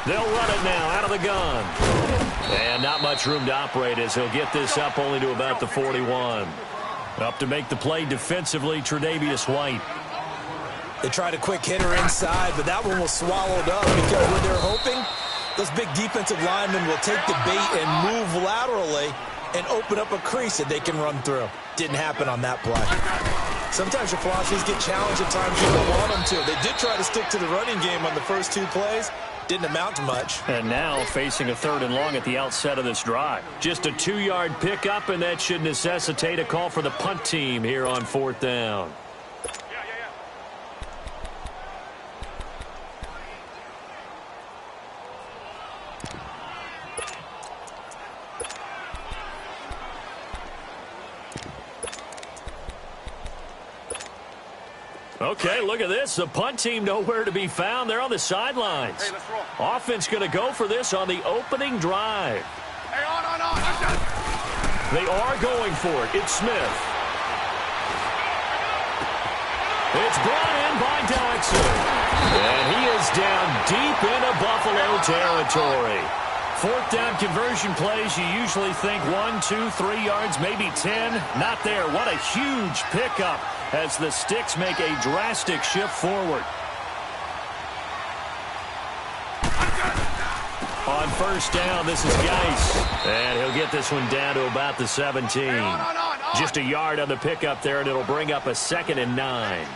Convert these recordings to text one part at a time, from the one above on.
They'll run it now out of the gun. And not much room to operate as he'll get this up only to about the 41. Up to make the play defensively, Tre'Davious White. They tried a quick hitter inside, but that one was swallowed up because when they're hoping, those big defensive linemen will take the bait and move laterally and open up a crease that they can run through. Didn't happen on that play. Sometimes your philosophies get challenged at times you don't want them to. They did try to stick to the running game on the first 2 plays. Didn't amount to much. And now facing a 3rd and long at the outset of this drive. Just a 2-yard pickup, and that should necessitate a call for the punt team here on 4th down. Okay, look at this. The punt team nowhere to be found. They're on the sidelines. Hey, let's roll. Offense going to go for this on the opening drive. Hey, on. They are going for it. It's Smith. It's brought in by Dodson. And he is down deep into Buffalo territory. 4th down conversion plays, you usually think 1, 2, 3 yards, maybe 10. Not there. What a huge pickup as the Sticks make a drastic shift forward. On 1st down, this is Geis. And he'll get this one down to about the 17. Just a yard on the pickup there, and it'll bring up a 2nd and 9.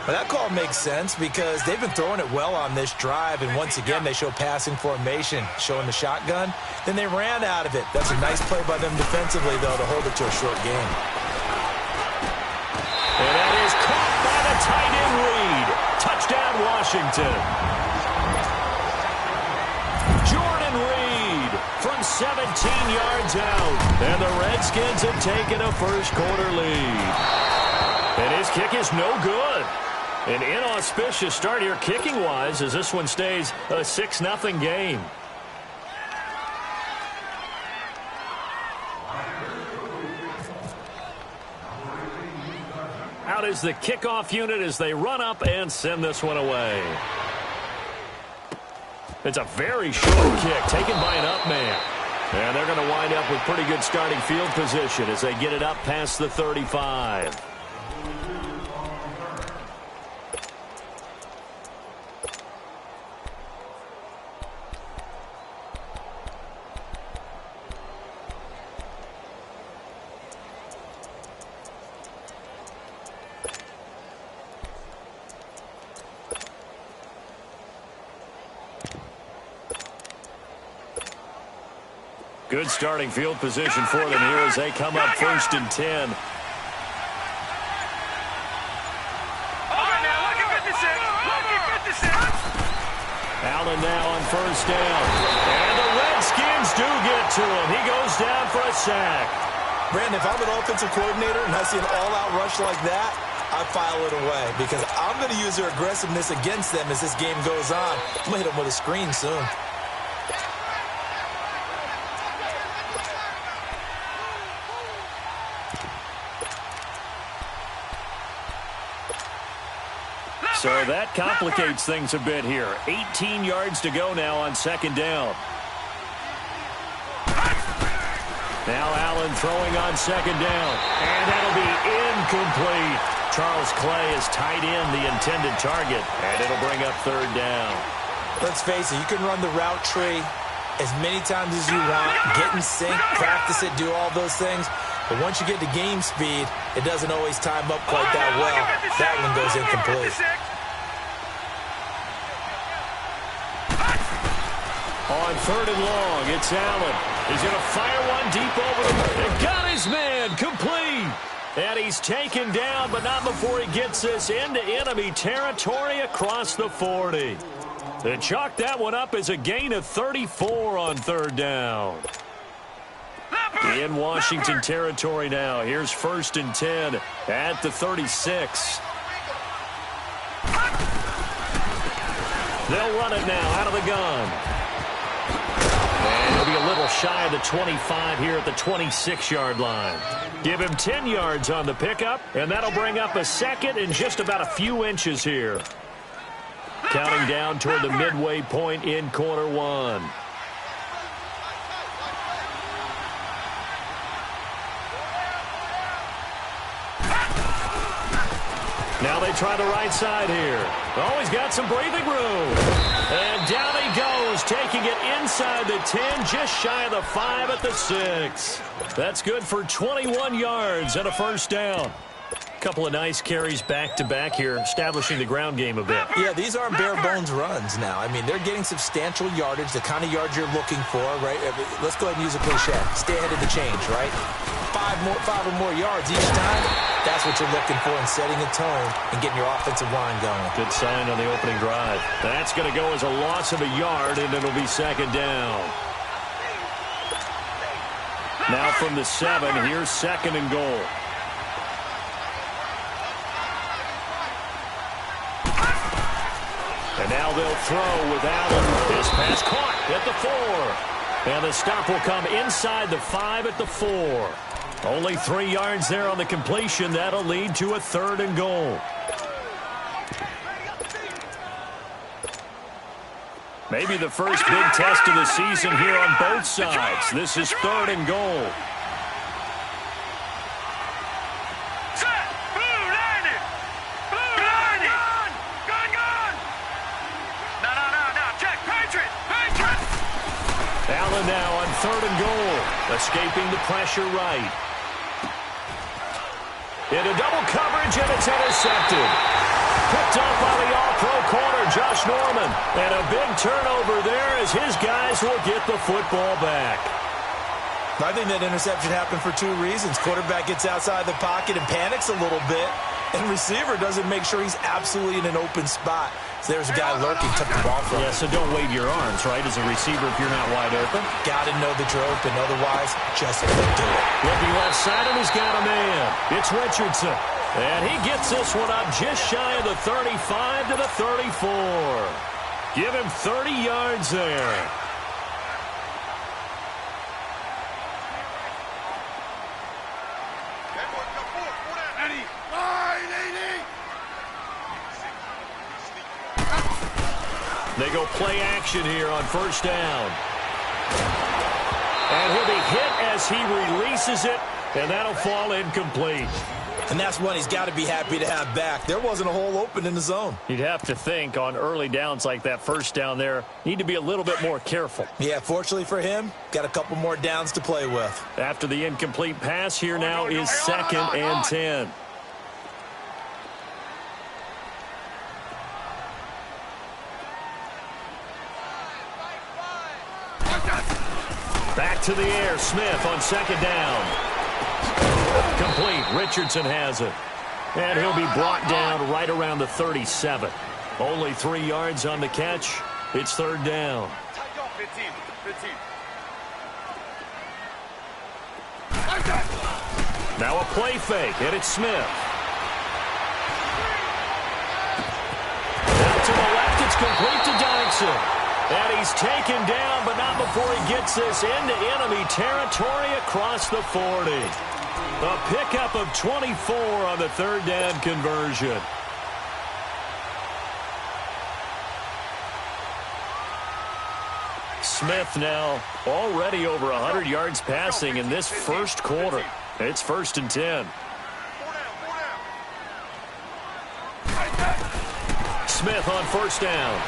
Well, that call makes sense because they've been throwing it well on this drive, and once again they show passing formation, showing the shotgun. Then they ran out of it. That's a nice play by them defensively, though, to hold it to a short game. And that is caught by the tight end Reed. Touchdown, Washington. Jordan Reed from 17 yards out. And the Redskins have taken a first-quarter lead. And his kick is no good. An inauspicious start here kicking-wise as this one stays a 6-0 game. Out is the kickoff unit as they run up and send this one away. It's a very short kick taken by an up man. And they're going to wind up with pretty good starting field position as they get it up past the 35. Good starting field position for them here as they come up 1st and 10. Allen now on 1st down. And the Redskins do get to him. He goes down for a sack. Brandon, if I'm an offensive coordinator and I see an all-out rush like that, I file it away because I'm going to use their aggressiveness against them as this game goes on. I'm going to hit them with a screen soon. So that complicates things a bit here. 18 yards to go now on 2nd down. Now Allen throwing on 2nd down. And that'll be incomplete. Charles Clay has tied in the intended target. And it'll bring up 3rd down. Let's face it, you can run the route tree as many times as you want. Get in sync, practice it, do all those things. But once you get to game speed, it doesn't always time up quite that well. That one goes incomplete. On 3rd and long, it's Allen. He's going to fire one deep over the... And got his man complete. And he's taken down, but not before he gets this into enemy territory across the 40. They chalk that one up as a gain of 34 on 3rd down. In Washington territory now. Here's 1st and 10 at the 36. They'll run it now out of the gun. And he'll be a little shy of the 25 here at the 26-yard line. Give him 10 yards on the pickup, and that'll bring up a 2nd and just about a few inches here. counting down toward the midway point in quarter one. Now they try the right side here. Oh, he's got some breathing room. And down he goes, taking it inside the 10, just shy of the 5 at the 6. That's good for 21 yards and a first down. Couple of nice carries back-to-back here, establishing the ground game a bit. Yeah, these aren't bare-bones runs now. I mean, they're getting substantial yardage, the kind of yards you're looking for, right? Let's go ahead and use a cliche. Stay ahead of the change, right? Five or more yards each time. That's what you're looking for in setting a tone and getting your offensive line going. Good sign on the opening drive. That's going to go as a loss of a yard, and it'll be second down. Now from the 7, here's second and goal. And now they'll throw with Allen. This pass caught at the 4. And the stop will come inside the 5 at the 4. Only 3 yards there on the completion. That'll lead to a third and goal. Maybe the first big test of the season here on both sides. This is third and goal. Allen now on third and goal, escaping the pressure right. Into double coverage, and it's intercepted. Picked up by the all-pro corner, Josh Norman. And a big turnover there as his guys will get the football back. I think that interception happened for 2 reasons. Quarterback gets outside the pocket and panics a little bit, and receiver doesn't make sure he's absolutely in an open spot. So there's a guy lurking, took the ball from him. Yeah, so don't wave your arms, right, as a receiver if you're not wide open. Got to know that you're open, otherwise just don't do it. Looking left side, and he's got a man. It's Richardson. And he gets this one up just shy of the 35 to the 34. Give him 30 yards there. They go play action here on first down. And he'll be hit as he releases it, and that'll fall incomplete. And that's one he's got to be happy to have back. There wasn't a hole open in the zone. You'd have to think on early downs like that first down there, need to be a little bit more careful. Yeah, fortunately for him, got a couple more downs to play with. After the incomplete pass, here now is second and 10. Back to the air, Smith on second down. Complete. Richardson has it. And he'll be brought down right around the 37. Only 3 yards on the catch. It's third down. Now a play fake, and it's Smith. Out to the left, it's complete to Dyson. And he's taken down, but not before he gets this into enemy territory across the 40. A pickup of 24 on the third down conversion. Smith now already over 100 yards passing in this first quarter. It's first and 10. Smith on first down.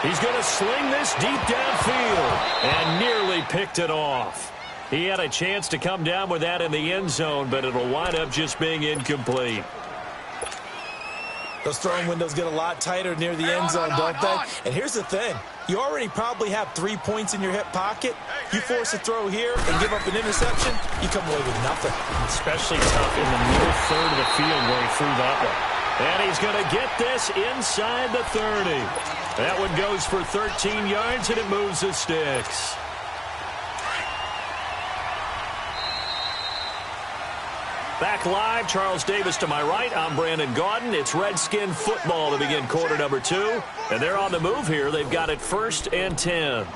He's going to sling this deep downfield and nearly picked it off. He had a chance to come down with that in the end zone, but it'll wind up just being incomplete. Those throwing windows get a lot tighter near the end zone, don't they? And here's the thing. You already probably have 3 points in your hip pocket. You force a throw here and give up an interception, you come away with nothing. Especially tough in the middle third of the field where he threw that one. And he's going to get this inside the 30. That one goes for 13 yards, and it moves the sticks. Back live, Charles Davis to my right. I'm Brandon Gaudin. It's Redskin football to begin quarter number 2. And they're on the move here. They've got it first and 10.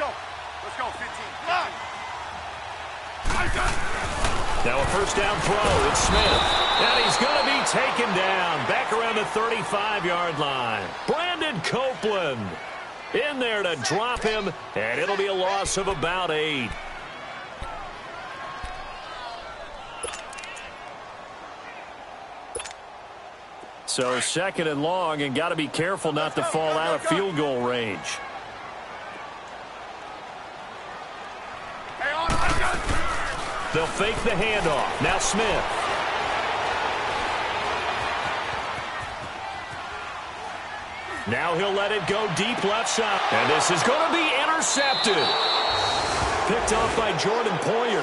Let's go, 15. Now a first down throw. It's Smith. And he's going to be taken down. Back around the 35-yard line. Brandon Copeland in there to drop him. And it'll be a loss of about 8. So second and long, and got to be careful not to fall out of field goal range. They'll fake the handoff. Now Smith. Now he'll let it go deep left side. And this is going to be intercepted. Picked off by Jordan Poyer.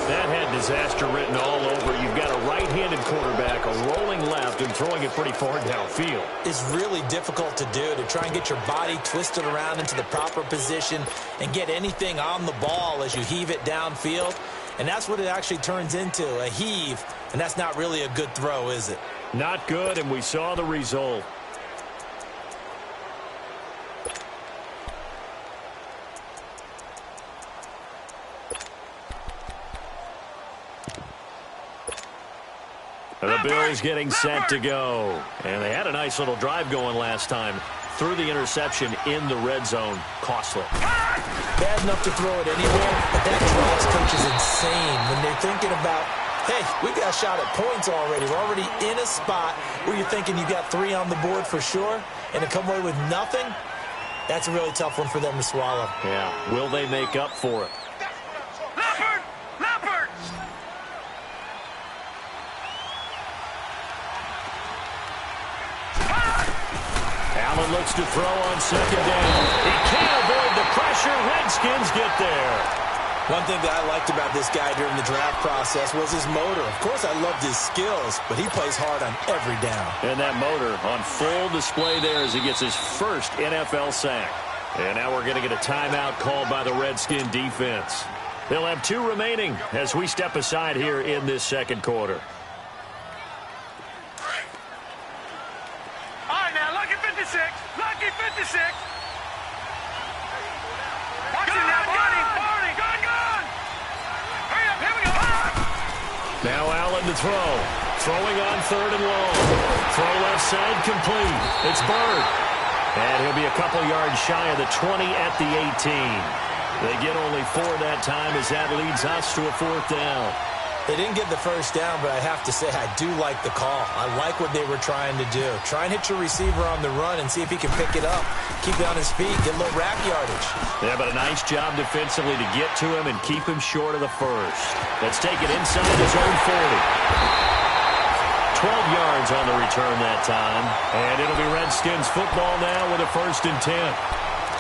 That had disaster written all over. You've got a right-handed quarterback, a rolling left, and throwing it pretty far downfield. It's really difficult to do, to try and get your body twisted around into the proper position and get anything on the ball as you heave it downfield. And that's what it actually turns into, a heave. And that's not really a good throw, is it? Not good, and we saw the result. The Bills getting set to go. And they had a nice little drive going last time. Threw the interception in the red zone. Costly. Bad enough to throw it anywhere, but that drives coaches insane when they're thinking about, hey, we got a shot at points already. We're already in a spot where you're thinking you got 3 on the board for sure, and to come away with nothing, that's a really tough one for them to swallow. Yeah. Will they make up for it? Allen looks to throw on second down. He can't avoid the pressure. Redskins get there. One thing that I liked about this guy during the draft process was his motor. Of course, I loved his skills, but he plays hard on every down. And that motor on full display there as he gets his first NFL sack. And now we're going to get a timeout called by the Redskin defense. They'll have 2 remaining as we step aside here in this second quarter. Lucky 56. Watch him now, Barney. Gun. Hurry up, here we go. Now Allen to throw. Throwing on third and long. Throw left side complete. It's Bird. And he'll be a couple yards shy of the 20 at the 18. They get only 4 that time as that leads us to a 4th down. They didn't get the first down, but I have to say I do like the call. I like what they were trying to do. Try and hit your receiver on the run and see if he can pick it up. Keep it on his feet. Get a little rack yardage. Yeah, but a nice job defensively to get to him and keep him short of the first. Let's take it inside his own 40. 12 yards on the return that time. And it'll be Redskins football now with a 1st and 10.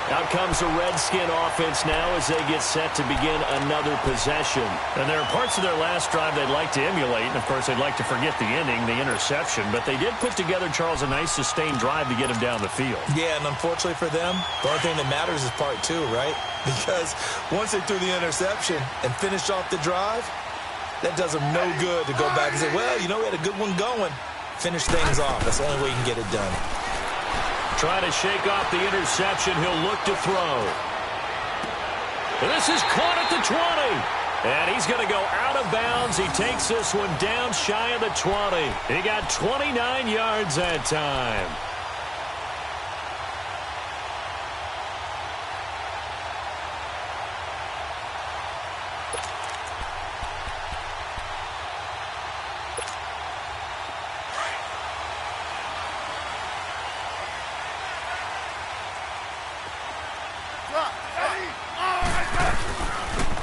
Out comes the Redskin offense now as they get set to begin another possession. And there are parts of their last drive they'd like to emulate. And, of course, they'd like to forget the ending, the interception. But they did put together, Charles, a nice sustained drive to get him down the field. Yeah, and unfortunately for them, the only thing that matters is part 2, right? Because once they threw the interception and finished off the drive, that does them no good to go back and say, well, you know, we had a good one going. Finish things off. That's the only way you can get it done. Trying to shake off the interception. He'll look to throw. And this is caught at the 20. And he's going to go out of bounds. He takes this one down shy of the 20. He got 29 yards that time.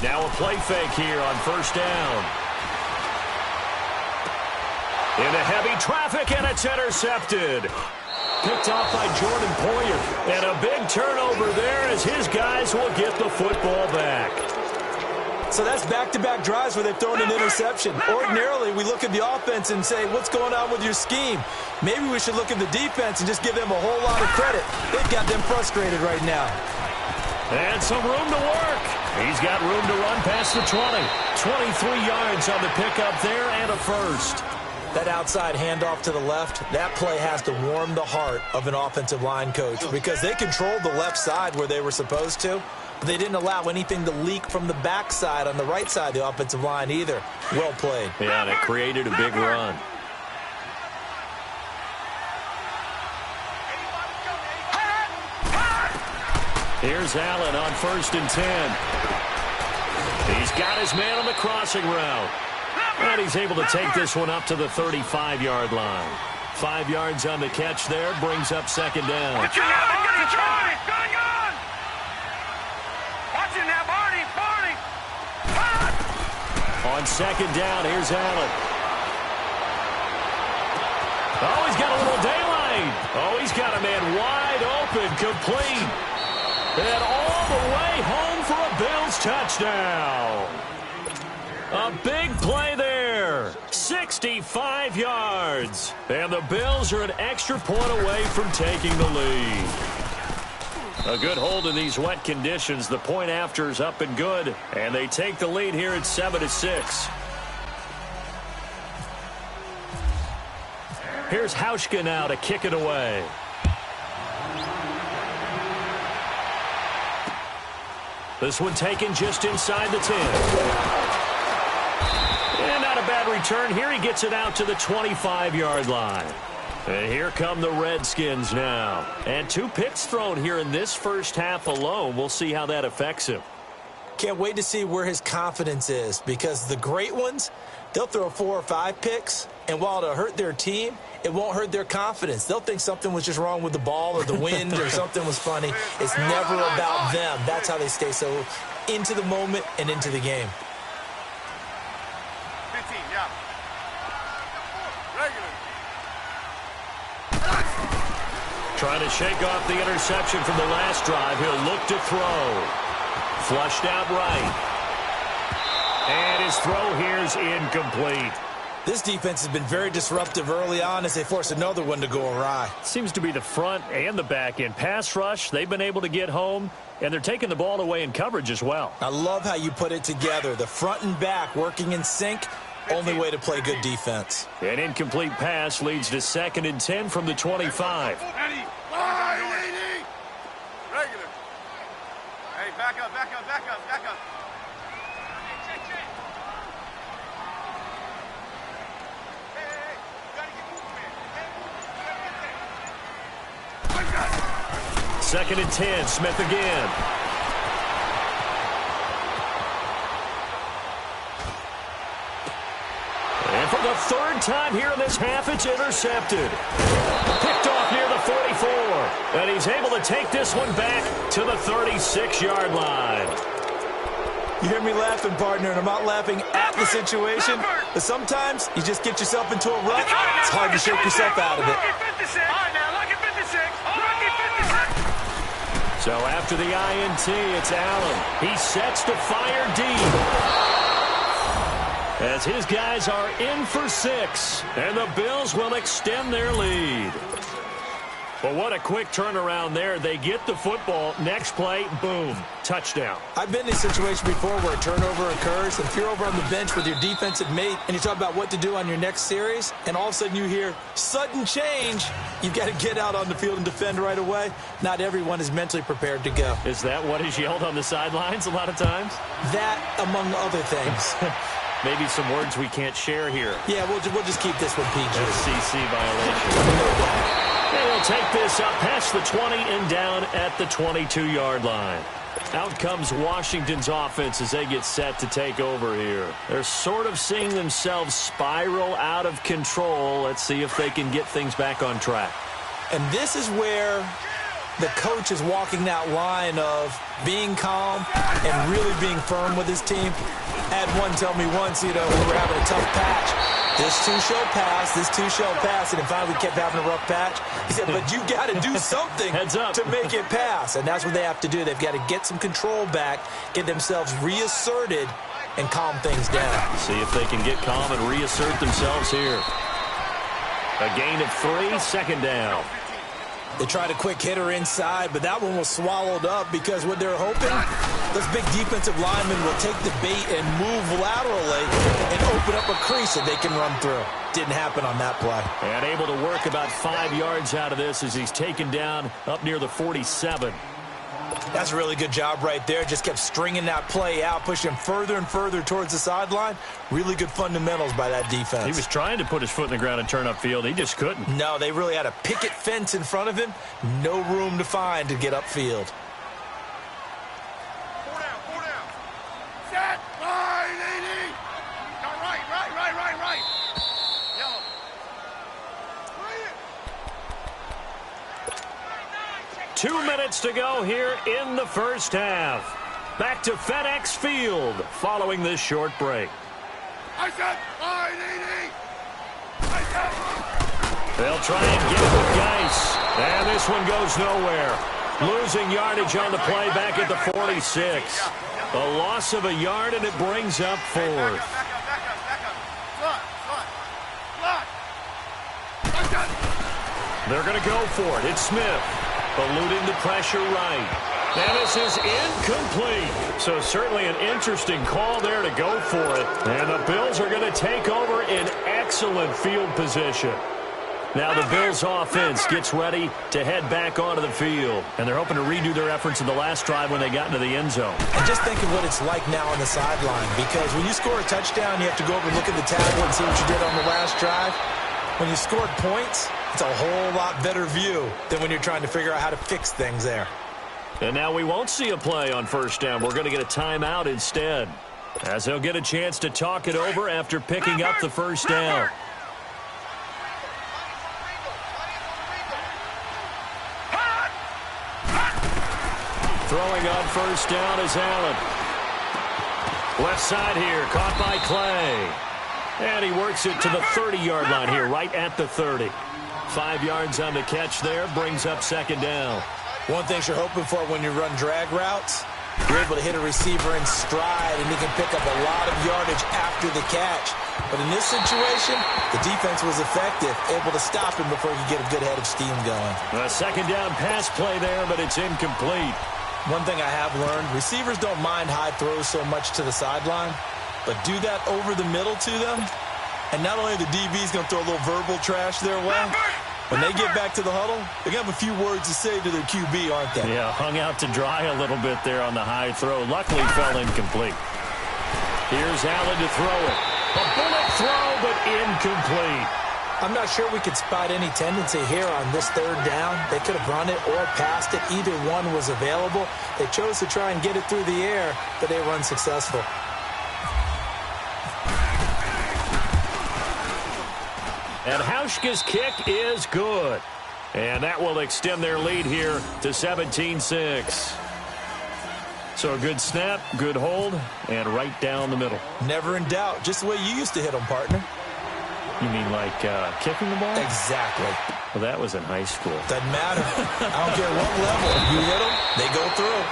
Now a play fake here on first down. Into heavy traffic, and it's intercepted. Picked off by Jordan Poyer. And a big turnover there as his guys will get the football back. So that's back-to-back drives where they've thrown an interception. Ordinarily, we look at the offense and say, what's going on with your scheme? Maybe we should look at the defense and just give them a whole lot of credit. They've got them frustrated right now. And some room to work. He's got room to run past the 20. 23 yards on the pickup there and a first. That outside handoff to the left, that play has to warm the heart of an offensive line coach because they controlled the left side where they were supposed to, They didn't allow anything to leak from the backside on the right side of the offensive line either. Well played. Yeah, and it created a big run. Here's Allen on 1st and 10. He's got his man on the crossing route. And he's able to take this one up to the 35-yard line. 5 yards on the catch there, brings up 2nd down. Get your man, get your man. Gun. Watch it now, Barney. On 2nd down, here's Allen. Oh, he's got a little daylight. Oh, he's got a man wide open, complete. And all the way home for a Bills touchdown. A big play there. 65 yards. And the Bills are an extra point away from taking the lead. A good hold in these wet conditions. The point after is up and good. And they take the lead here at 7-6. Here's Hauschka now to kick it away. This one taken just inside the 10. And not a bad return here. He gets it out to the 25-yard line. And here come the Redskins now. And 2 picks thrown here in this first half alone. We'll see how that affects him. Can't wait to see where his confidence is, because the great ones, they'll throw 4 or 5 picks, and while it'll hurt their team, it won't hurt their confidence. They'll think something was just wrong with the ball or the wind or something was funny. It's never about them. That's how they stay so into the moment and into the game. 15, yeah. Regular. Trying to shake off the interception from the last drive. He'll look to throw. Flushed out right. And his throw here is incomplete. This defense has been very disruptive early on as they force another one to go awry. Seems to be the front and the back end. Pass rush, they've been able to get home, and they're taking the ball away in coverage as well. I love how you put it together. The front and back working in sync, only way to play good defense. An incomplete pass leads to 2nd and 10 from the 25. Regular. Hey, back up. Second and 10, Smith again. And for the 3rd time here in this half, it's intercepted. Picked off near the 44. And he's able to take this one back to the 36-yard line. You hear me laughing, partner, and I'm not laughing at the situation, but sometimes you just get yourself into a rut. It's hard to shake yourself out of it. So after the INT, it's Allen. He sets to fire deep. As his guys are in for 6. And the Bills will extend their lead. Well, what a quick turnaround there. They get the football. Next play, boom, touchdown. I've been in a situation before where a turnover occurs. If you're over on the bench with your defensive mate and you talk about what to do on your next series, and all of a sudden you hear sudden change, you've got to get out on the field and defend right away. Not everyone is mentally prepared to go. Is that what is yelled on the sidelines a lot of times? That, among other things. Maybe some words we can't share here. Yeah, we'll just keep this one PG. FCC violation. And he'll take this up past the 20 and down at the 22-yard line. Out comes Washington's offense as they get set to take over here. They're sort of seeing themselves spiral out of control. Let's see if they can get things back on track. And this is where the coach is walking that line of being calm and really being firm with his team. I had one tell me once, we were having a tough patch. This too shall pass, this too shall pass, and then finally we kept having a rough patch. He said, but you got to do something to make it pass, and that's what they have to do. They've got to get some control back, get themselves reasserted, and calm things down. See if they can get calm and reassert themselves here. A gain of 3, 2nd down. They tried a quick hitter inside, but that one was swallowed up because what they're hoping, those big defensive linemen will take the bait and move laterally and open up a crease that they can run through. Didn't happen on that play. And able to work about 5 yards out of this as he's taken down up near the 47. That's a really good job right there. Just kept stringing that play out, pushing him further and further towards the sideline. Really good fundamentals by that defense. He was trying to put his foot in the ground and turn upfield. He just couldn't. No, they really had a picket fence in front of him. No room to find to get upfield. 4 down, 4 down. Set, line, 80. Go right. Yellow. 2 minutes to go here in the first half. Back to FedEx Field following this short break. I said line, 80. I said. They'll try and get it with Geis. And this one goes nowhere. Losing yardage on the play back at the 46. A loss of a yard, and it brings up fourth. Back up. Slot. They're going to go for it. It's Smith. Eluding the pressure right. And this is incomplete. So certainly an interesting call there to go for it. And the Bills are going to take over in excellent field position. Now the Bills offense gets ready to head back onto the field. And they're hoping to redo their efforts in the last drive when they got into the end zone. And just think of what it's like now on the sideline. Because when you score a touchdown, you have to go over and look at the tablet and see what you did on the last drive. When you scored points, it's a whole lot better view than when you're trying to figure out how to fix things there. And now we won't see a play on first down. We're going to get a timeout instead, as they'll get a chance to talk it over after picking up the first down. Throwing on first down is Allen. Left side here, caught by Clay. And he works it to the 30-yard line here, right at the 30. 5 yards on the catch there, brings up second down. One thing you're hoping for when you run drag routes, you're able to hit a receiver in stride, and he can pick up a lot of yardage after the catch. But in this situation, the defense was effective, able to stop him before he could get a good head of steam going. A second down pass play there, but it's incomplete. One thing I have learned, receivers don't mind high throws so much to the sideline, but do that over the middle to them, and not only the DB's going to throw a little verbal trash their way, when they get back to the huddle, they're going to have a few words to say to their QB, aren't they? Yeah, hung out to dry a little bit there on the high throw. Luckily, fell incomplete. Here's Allen to throw it. A bullet throw, but incomplete. I'm not sure we could spot any tendency here on this third down. They could have run it or passed it. Either one was available. They chose to try and get it through the air, but they were unsuccessful. And Hauschka's kick is good. And that will extend their lead here to 17-6. So a good snap, good hold, and right down the middle. Never in doubt. Just the way you used to hit them, partner. You mean like kicking the ball? Exactly. Well, that was in high school. Doesn't matter. I don't care what level. You hit them, they go through.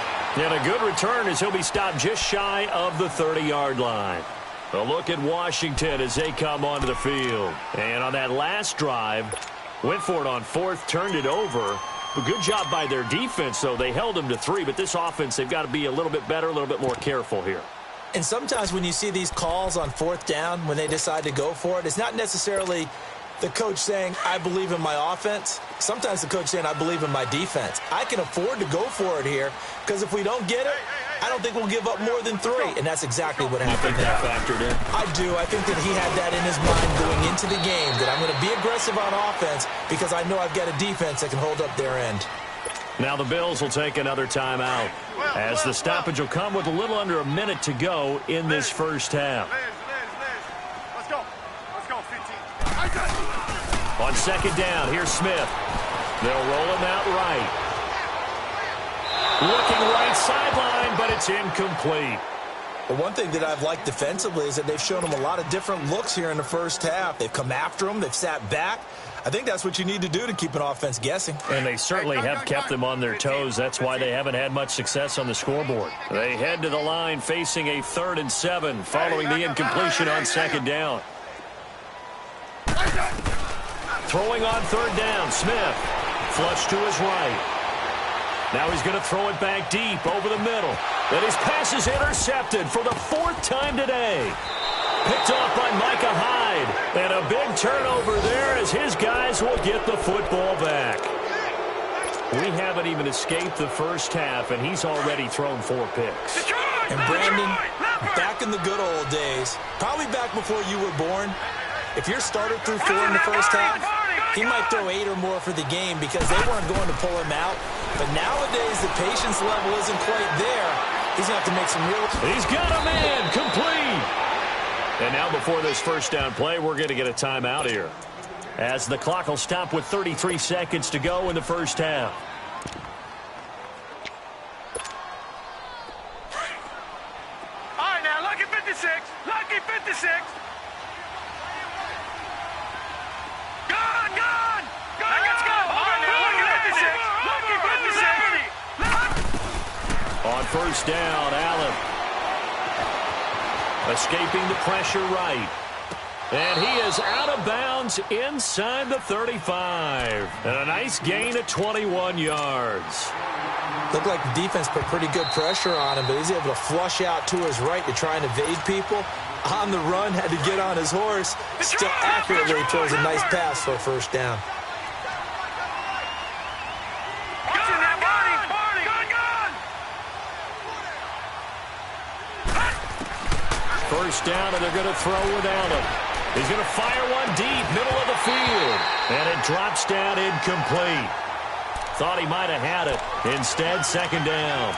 And a good return as he'll be stopped just shy of the 30-yard line. A look at Washington as they come onto the field. And on that last drive, went for it on fourth, turned it over. A good job by their defense, though. They held them to 3, but this offense, they've got to be a little bit better, a little bit more careful here. And sometimes when you see these calls on fourth down, when they decide to go for it, it's not necessarily the coach saying, I believe in my offense. Sometimes the coach saying, I believe in my defense. I can afford to go for it here because if we don't get it, I don't think we'll give up more than 3. And that's exactly what happened there. That factored in? I do. I think that he had that in his mind going into the game, that I'm going to be aggressive on offense because I know I've got a defense that can hold up their end. Now the Bills will take another timeout as the stoppage will come with a little under a minute to go in this first half. Let's go, 15. On second down, here's Smith. They'll roll him out right. Looking right sideline, but it's incomplete. But one thing that I've liked defensively is that they've shown him a lot of different looks here in the first half. They've come after him. They've sat back. I think that's what you need to do to keep an offense guessing. And they certainly have kept them on their toes. That's why they haven't had much success on the scoreboard. They head to the line facing a 3rd and 7 following the incompletion on second down. Throwing on third down, Smith. Flush to his right. Now he's going to throw it back deep over the middle. And his pass is intercepted for the 4th time today. Picked off by Micah Hyde. And a big turnover there as his guys will get the football back. We haven't even escaped the first half, and he's already thrown 4 picks. And Brandon, back in the good old days, probably back before you were born, if your starter threw 4 in the first half, he might throw 8 or more for the game because they weren't going to pull him out. But nowadays, the patience level isn't quite there. He's going to have to make some real... He's got a man complete. And now before this first down play, we're going to get a timeout here, as the clock will stop with 33 seconds to go in the first half. All right, now, lucky 56. Lucky 56. Gone. Let's go. All right, now, lucky 56. Lucky 56. On first down, Allen escaping the pressure right. And he is out of bounds inside the 35. And a nice gain of 21 yards. Looked like the defense put pretty good pressure on him, but he's able to flush out to his right to try and evade people. On the run, had to get on his horse. Still accurately throws a nice pass for a first down. First down, and they're going to throw without him. He's going to fire one deep, middle of the field. And it drops down incomplete. Thought he might have had it. Instead, second down.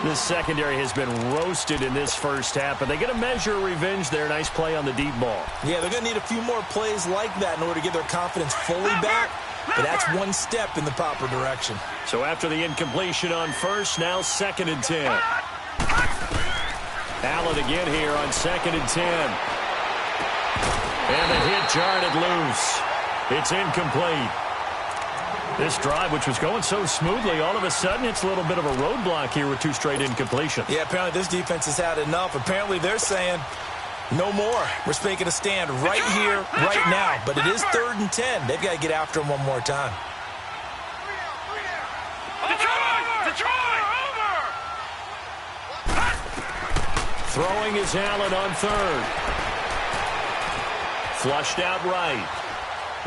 This secondary has been roasted in this first half, but they get a measure of revenge there. Nice play on the deep ball. Yeah, they're going to need a few more plays like that in order to get their confidence fully back. But that's one step in the proper direction. So after the incompletion on first, now 2nd and 10. Allen again here on 2nd and 10. And the hit jarred it loose. It's incomplete. This drive, which was going so smoothly, all of a sudden it's a little bit of a roadblock here with 2 straight incompletions. Yeah, apparently this defense has had enough. Apparently they're saying no more. We're making a stand right here, right now. But it is 3rd and 10. They've got to get after him one more time. Throwing is Allen on 3rd. Flushed out right.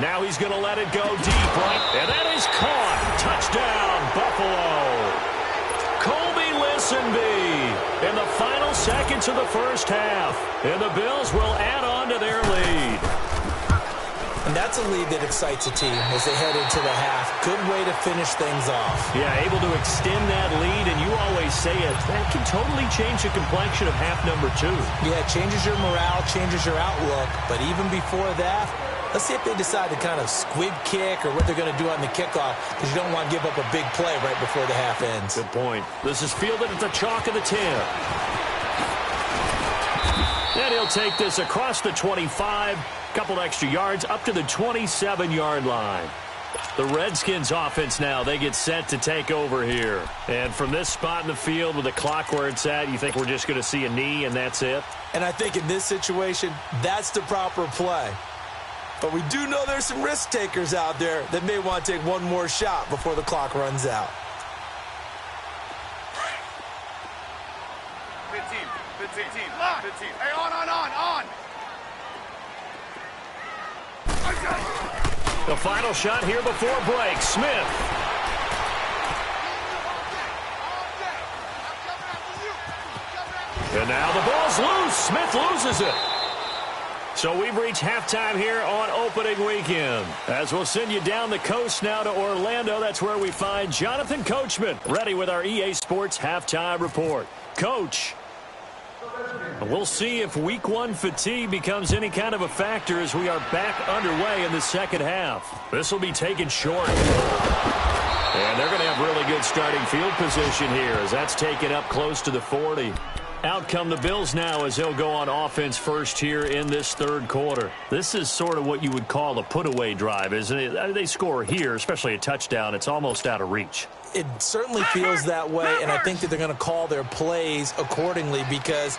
Now he's going to let it go deep right. And that is caught. Touchdown, Buffalo. Colby Listenby in the final seconds of the first half. And the Bills will add on to their lead. And that's a lead that excites a team as they head into the half. Good way to finish things off. Yeah, able to extend that lead, and you always say it, that can totally change the complexion of half number 2. Yeah, it changes your morale, changes your outlook. But even before that, let's see if they decide to kind of squib kick or what they're going to do on the kickoff, because you don't want to give up a big play right before the half ends. Good point. This is fielded at the chalk of the 10. And he'll take this across the 25. Couple extra yards up to the 27-yard line. The Redskins offense now, they get set to take over here. And from this spot in the field with the clock where it's at, you think we're just going to see a knee and that's it? And I think in this situation, that's the proper play. But we do know there's some risk takers out there that may want to take one more shot before the clock runs out. 15. Hey, on. The final shot here before break. Smith. And now the ball's loose. Smith loses it. So we've reached halftime here on opening weekend. As we'll send you down the coast now to Orlando. That's where we find Jonathan Coachman ready with our EA Sports halftime report. Coach, we'll see if week 1 fatigue becomes any kind of a factor as we are back underway in the second half. This will be taken short. And they're going to have really good starting field position here as that's taken up close to the 40. Out come the Bills now as they'll go on offense first here in this 3rd quarter. This is sort of what you would call a put-away drive, isn't it? They score here, especially a touchdown. It's almost out of reach. It certainly feels that way, and I think that they're going to call their plays accordingly because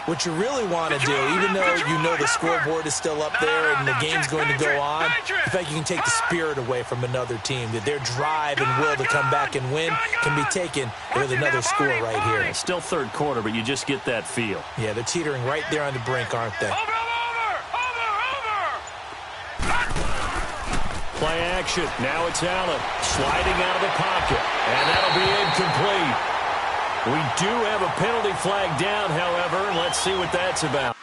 what you really want to do, even though you know the scoreboard is still up there and the game's going to go on, in fact, you can take the spirit away from another team, that their drive and will to come back and win can be taken with another score right here. It's still 3rd quarter, but you just get that feel. Yeah, they're teetering right there on the brink, aren't they? Play action. Now it's Allen sliding out of the pocket. And that'll be incomplete. We do have a penalty flag down, however, and let's see what that's about.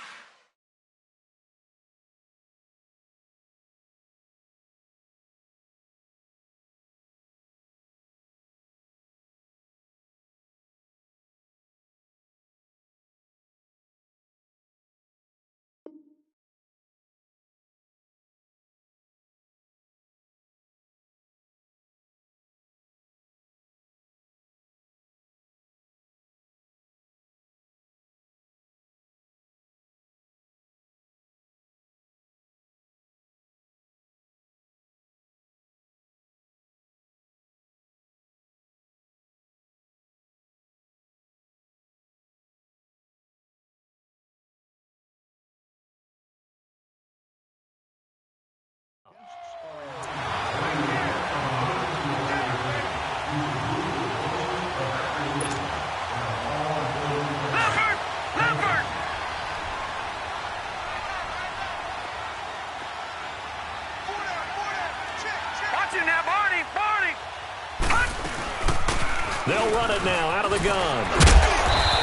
They'll run it now out of the gun.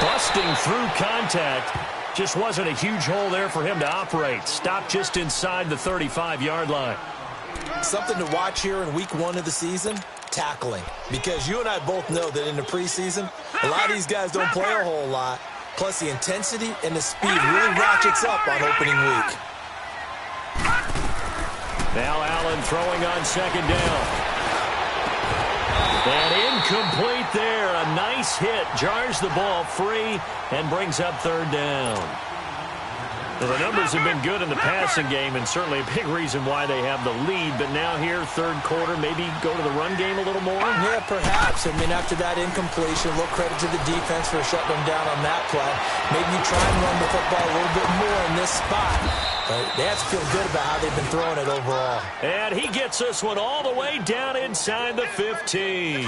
Busting through contact. Just wasn't a huge hole there for him to operate. Stopped just inside the 35-yard line. Something to watch here in week 1 of the season, tackling. Because you and I both know that in the preseason, a lot of these guys don't play a whole lot. Plus the intensity and the speed really ratchets up on opening week. Now Allen throwing on second down. And incomplete there. A nice hit. Jars the ball free and brings up third down. Well, the numbers have been good in the passing game and certainly a big reason why they have the lead. But now here, third quarter, maybe go to the run game a little more? Yeah, perhaps. I mean, after that incompletion, a little credit to the defense for shutting them down on that play. Maybe you try and run the football a little bit more in this spot. But they have to feel good about how they've been throwing it overall. And he gets this one all the way down inside the 15.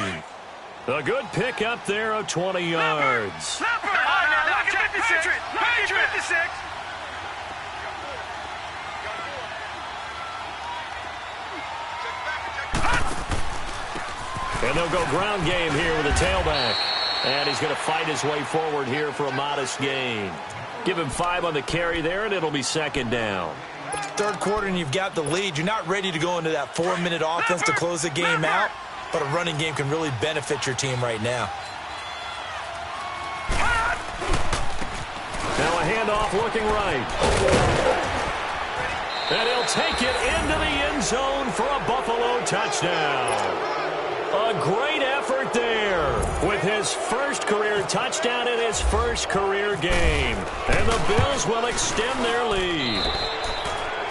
A good pick up there of 20 yards. Look at 56. Look at 56. And they'll go ground game here with a tailback. And he's going to fight his way forward here for a modest gain. Give him 5 on the carry there, and it'll be second down. Third quarter, and you've got the lead. You're not ready to go into that 4-minute offense to close the game out, but a running game can really benefit your team right now. Now a handoff looking right. And he'll take it into the end zone for a Buffalo touchdown. A great effort there with his first career touchdown in his first career game. And the Bills will extend their lead.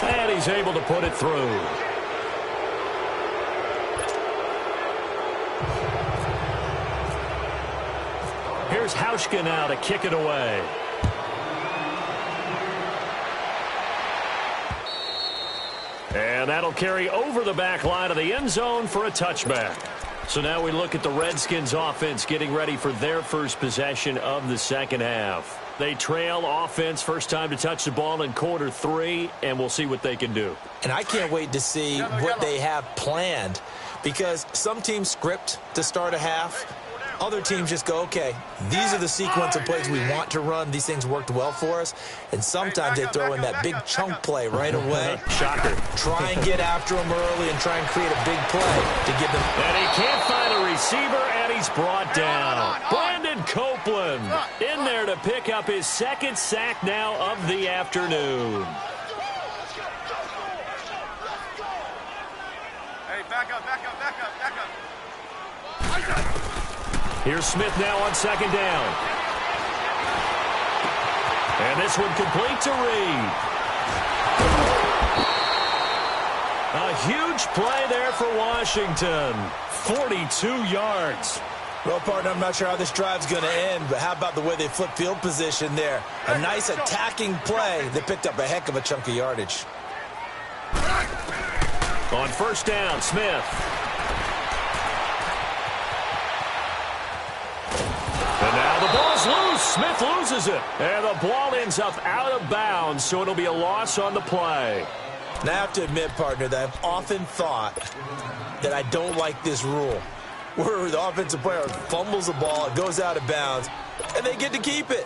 And he's able to put it through. Here's Hauschka now to kick it away. And that'll carry over the back line of the end zone for a touchback. So now we look at the Redskins offense getting ready for their first possession of the second half. They trail offense first time to touch the ball in quarter 3, and we'll see what they can do. And I can't wait to see what they have planned, because some teams script to start a half. Other teams just go, okay, these are the sequence of plays we want to run. These things worked well for us. And sometimes they throw in that big chunk play right away. Shocker. Try and get after them early and try and create a big play to give them. And he can't find a receiver, and he's brought down. Brandon Copeland in there to pick up his second sack now of the afternoon. Hey, back up. Here's Smith now on second down. And this one complete to Reed. A huge play there for Washington. 42 yards. Well, partner, I'm not sure how this drive's going to end, but how about the way they flip field position there? A nice attacking play. They picked up a heck of a chunk of yardage. On first down, Smith. And now the ball's loose. Smith loses it. And the ball ends up out of bounds, so it'll be a loss on the play. Now, I have to admit, partner, that I've often thought that I don't like this rule, where the offensive player fumbles the ball, it goes out of bounds, and they get to keep it.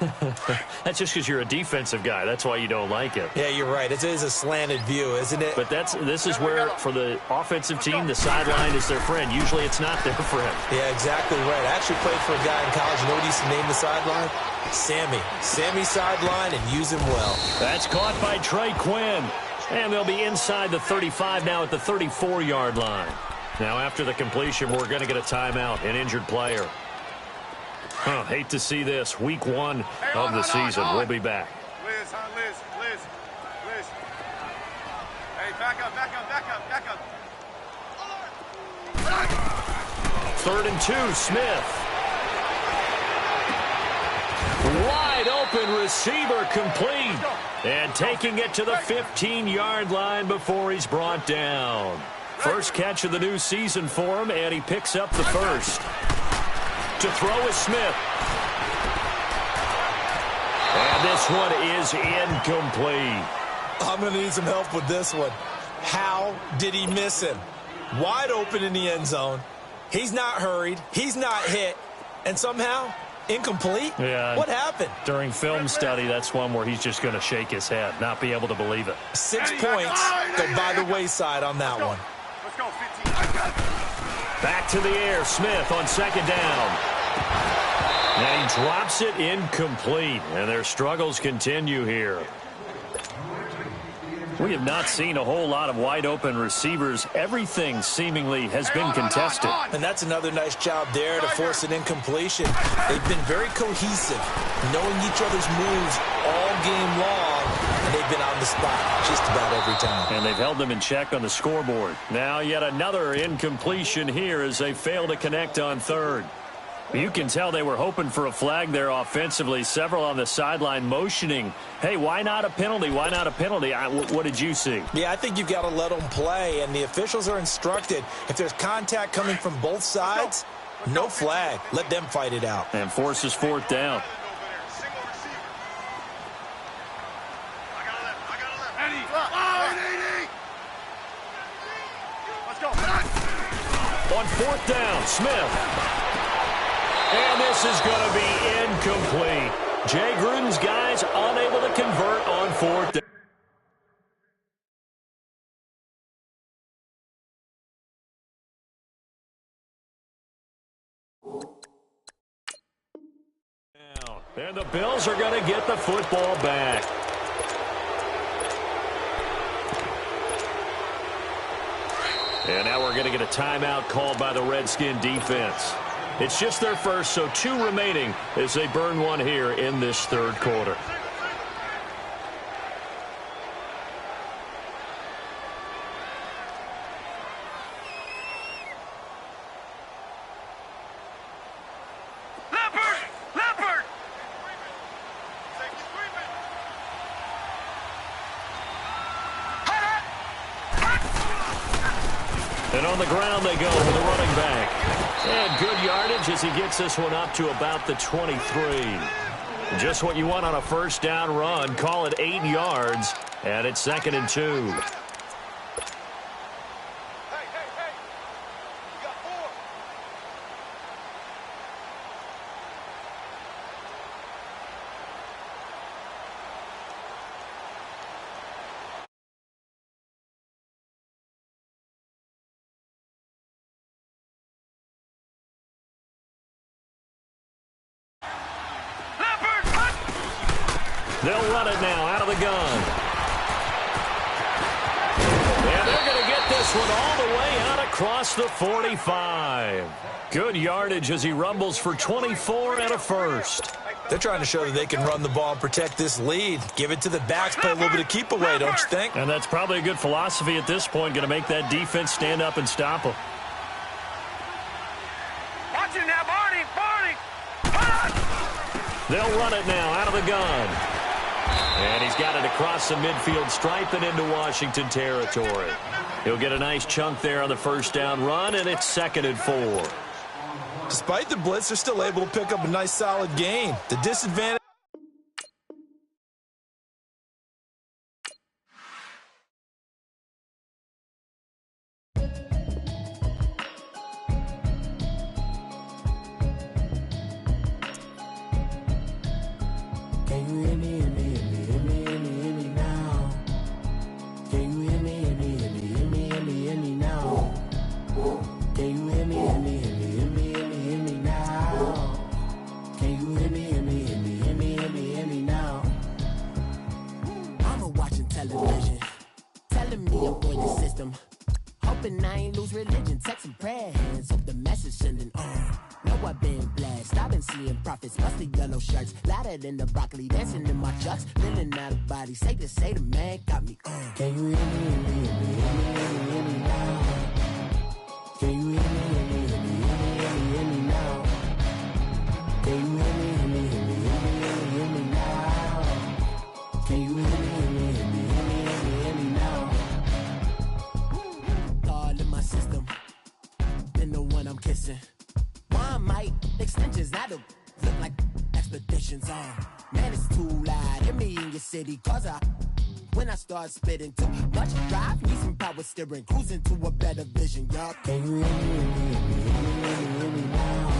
That's just because you're a defensive guy. That's why you don't like it. Yeah, you're right. It is a slanted view, isn't it? But this is where, for the offensive team, the sideline is their friend. Usually it's not their friend. Yeah, exactly right. I actually played for a guy in college. You know what he used to name the sideline? Sammy. Sammy sideline, and use him well. That's caught by Trey Quinn. And they'll be inside the 35 now at the 34-yard line. Now, after the completion, we're going to get a timeout, an injured player. Hate to see this. Week 1 of the season. We'll be back. Liz. Hey, back up. 3rd and 2, Smith. Wide open receiver complete. And taking it to the 15-yard line before he's brought down. First catch of the new season for him, and he picks up the first. To throw is Smith. And this one is incomplete. I'm going to need some help with this one. How did he miss him? Wide open in the end zone. He's not hurried. He's not hit. And somehow, incomplete? Yeah. What happened? During film study, that's one where he's just going to shake his head, not be able to believe it. 6 points go by the wayside on that one. Let's go, 15. Back to the air, Smith on 2nd down. And he drops it incomplete, and their struggles continue here. We have not seen a whole lot of wide-open receivers. Everything seemingly has been contested. And that's another nice job there to force an incompletion. They've been very cohesive, knowing each other's moves all game long, and they've been on the spot just about every time. And they've held them in check on the scoreboard. Now yet another incompletion here as they fail to connect on 3rd. You can tell they were hoping for a flag there offensively. Several on the sideline motioning, hey, why not a penalty? Why not a penalty? What did you see? Yeah, I think you've got to let them play, and the officials are instructed. If there's contact coming from both sides, no flag. Let them fight it out. And forces 4th down. Let's go. On 4th down, Smith. And this is going to be incomplete. Jay Gruden's guys unable to convert on 4th down. And the Bills are going to get the football back. And now we're going to get a timeout called by the Redskin defense. It's just their first, so 2 remaining as they burn one here in this 3rd quarter. Leopard! And on the ground they go with the running back. And good yardage as he gets this one up to about the 23. Just what you want on a 1st down run. Call it 8 yards, and it's 2nd and 2. They'll run it now out of the gun. And they're going to get this one all the way out across the 45. Good yardage as he rumbles for 24 and a first. They're trying to show that they can run the ball and protect this lead. Give it to the backs, play a little bit of keep away, don't you think? And that's probably a good philosophy at this point, going to make that defense stand up and stop them. Watch it now, Barney! They'll run it now out of the gun. And he's got it across the midfield stripe and into Washington territory. He'll get a nice chunk there on the 1st down run, and it's 2nd and 4. Despite the blitz, they're still able to pick up a nice solid gain. The disadvantage Can you hear me, hear me, hear me, hear me, hear me, hear me now? Can you hear me, hear me, hear me, hear me, hear me, hear me now? Can you hear me, hear me, hear me, hear me, hear me, hear me now? Can you hear me, hear me, hear me, hear me, hear me, hear me now? Mama watching television, telling me avoid the system. Hoping I ain't lose religion, texting prayer hands, hope the message sending on. Know I've been blessed, I've been seeing prophets, musty yellow shirts, louder than the broccoli, dancing in my chucks, feeling out of body, say the man got me on. Can you hear me, hear me, hear me, hear me, hear me, hear me now? Can you hear me, hear me, hear me, hear me, hear me, hear me now? Can you hear me, hear me, hear me, hear me, hear me, hear me now? Can you hear me, hear me, hear me, hear me, hear me, hear me now? All in my system, been the one I'm kissing. One might extensions, now the look like expeditions on. Man, it's too loud, hear me in your city, cause when I start spitting too much drive, need some power steering, cruising to a better vision, y'all. Can you hear me, hear me, hear me, hear me, hear me, hear me now?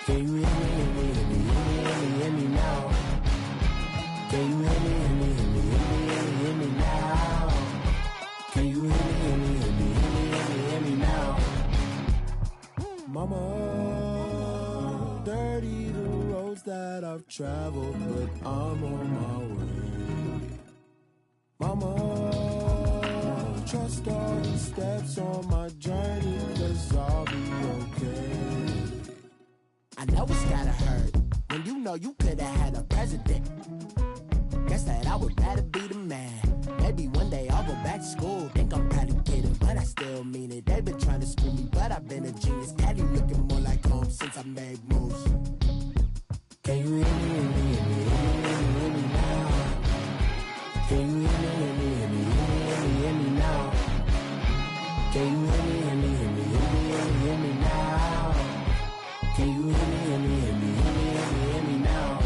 Can you hear me, hear me, hear me, hear me, hear me, hear me now? Can you hear me, hear me, hear me, hear me, hear me, hear me now? Can you hear me, hear me, hear me, hear me, hear me, hear me now? Mama, dirty the roads that I've traveled, but I'm on my way. Mama, trust all the steps on my journey, 'cause I'll be okay. I know it's gotta hurt when you know you could've had a president. Guess that I would rather be the man. Maybe one day I'll go back to school. Think I'm probably kidding, but I still mean it. They've been trying to screw me, but I've been a genius. Daddy looking more like home since I made moves. Can you hear me, hear me, hear me, hear me, hear me, hear me now? Can you hear me, hear me, hear me, hear me, hear me, hear me now? Can you hear me, hear me, hear me, hear me, hear me, hear me now? Can you hear me, hear me, hear me, hear me, hear me, hear me now?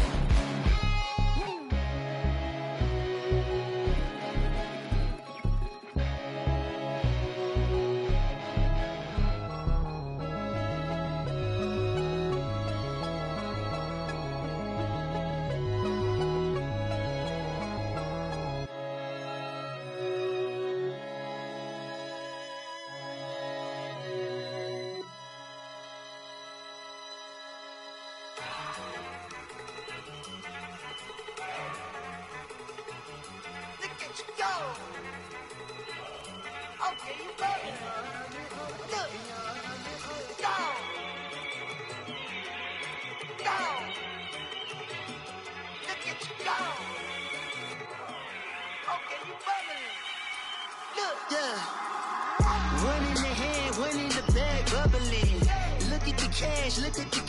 Okay, you got it. Look. Down. Down. Look at you go. Okay, you bubbling. Look. Yeah. One in the hand, one in the bag, bubbling. Look at the cash, look at the